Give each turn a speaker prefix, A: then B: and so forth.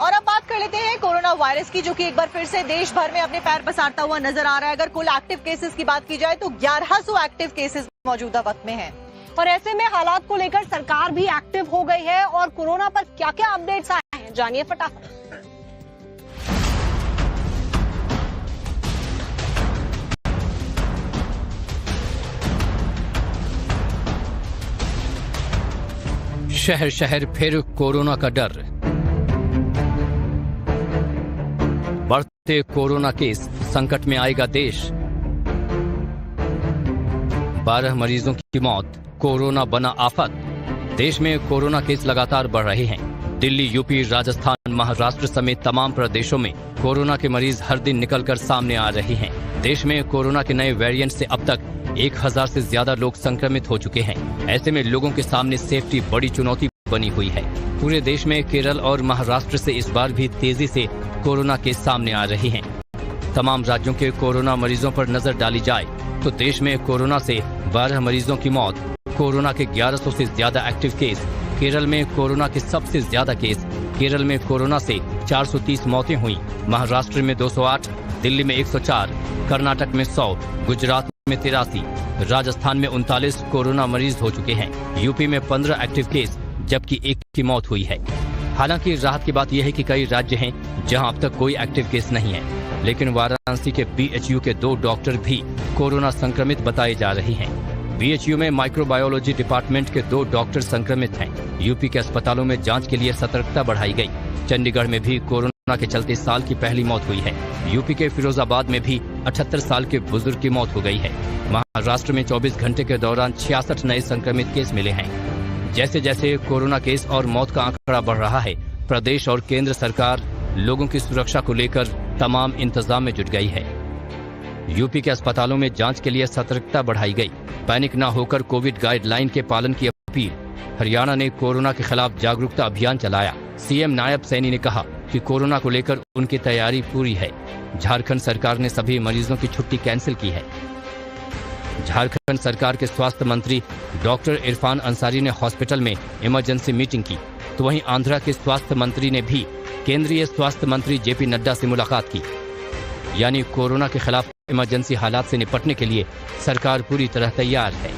A: और अब बात कर लेते हैं कोरोना वायरस की, जो कि एक बार फिर से देश भर में अपने पैर पसारता हुआ नजर आ रहा है। अगर कुल एक्टिव केसेस की बात की जाए तो 1100 एक्टिव केसेस मौजूदा वक्त में हैं।
B: और ऐसे में हालात को लेकर सरकार भी एक्टिव हो गई है और कोरोना पर क्या क्या अपडेट्स आए हैं जानिए फटाफट।
C: शहर शहर फिर कोरोना का डर। बढ़ते कोरोना केस, संकट में आएगा देश। 12 मरीजों की मौत, कोरोना बना आफत। देश में कोरोना केस लगातार बढ़ रहे हैं। दिल्ली, यूपी, राजस्थान, महाराष्ट्र समेत तमाम प्रदेशों में कोरोना के मरीज हर दिन निकलकर सामने आ रहे हैं। देश में कोरोना के नए वेरिएंट से अब तक 1000 से ज्यादा लोग संक्रमित हो चुके हैं। ऐसे में लोगों के सामने सेफ्टी बड़ी चुनौती बनी हुई है। पूरे देश में केरल और महाराष्ट्र से इस बार भी तेजी से कोरोना केस सामने आ रहे हैं। तमाम राज्यों के कोरोना मरीजों पर नजर डाली जाए तो देश में कोरोना से 12 मरीजों की मौत, कोरोना के 1100 से ज्यादा एक्टिव केस। केरल में कोरोना के सबसे ज्यादा केस। केरल में कोरोना से 430 मौतें हुई। महाराष्ट्र में 208, दिल्ली में 104, कर्नाटक में 100, गुजरात में 83, राजस्थान में 39 कोरोना मरीज हो चुके हैं। यूपी में 15 एक्टिव केस जबकि 1 की मौत हुई है। हालांकि राहत की बात यह है कि कई राज्य हैं जहां अब तक कोई एक्टिव केस नहीं है, लेकिन वाराणसी के बीएचयू के 2 डॉक्टर भी कोरोना संक्रमित बताए जा रहे हैं। बीएचयू में माइक्रोबायोलॉजी डिपार्टमेंट के 2 डॉक्टर संक्रमित हैं। यूपी के अस्पतालों में जांच के लिए सतर्कता बढ़ाई गई। चंडीगढ़ में भी कोरोना के चलते साल की पहली मौत हुई है। यूपी के फिरोजाबाद में भी 78 साल के बुजुर्ग की मौत हो गई है। महाराष्ट्र में 24 घंटे के दौरान 66 नए संक्रमित केस मिले हैं। जैसे जैसे कोरोना केस और मौत का आंकड़ा बढ़ रहा है, प्रदेश और केंद्र सरकार लोगों की सुरक्षा को लेकर तमाम इंतजाम में जुट गई है। यूपी के अस्पतालों में जांच के लिए सतर्कता बढ़ाई गई। पैनिक न होकर कोविड गाइडलाइन के पालन की अपील। हरियाणा ने कोरोना के खिलाफ जागरूकता अभियान चलाया। सीएम नायब सैनी ने कहा कि कोरोना को लेकर उनकी तैयारी पूरी है। झारखंड सरकार ने सभी मरीजों की छुट्टी कैंसिल की है। झारखंड सरकार के स्वास्थ्य मंत्री डॉक्टर इरफान अंसारी ने हॉस्पिटल में इमरजेंसी मीटिंग की, तो वहीं आंध्रा के स्वास्थ्य मंत्री ने भी केंद्रीय स्वास्थ्य मंत्री जेपी नड्डा से मुलाकात की। यानी कोरोना के खिलाफ इमरजेंसी हालात से निपटने के लिए सरकार पूरी तरह तैयार है।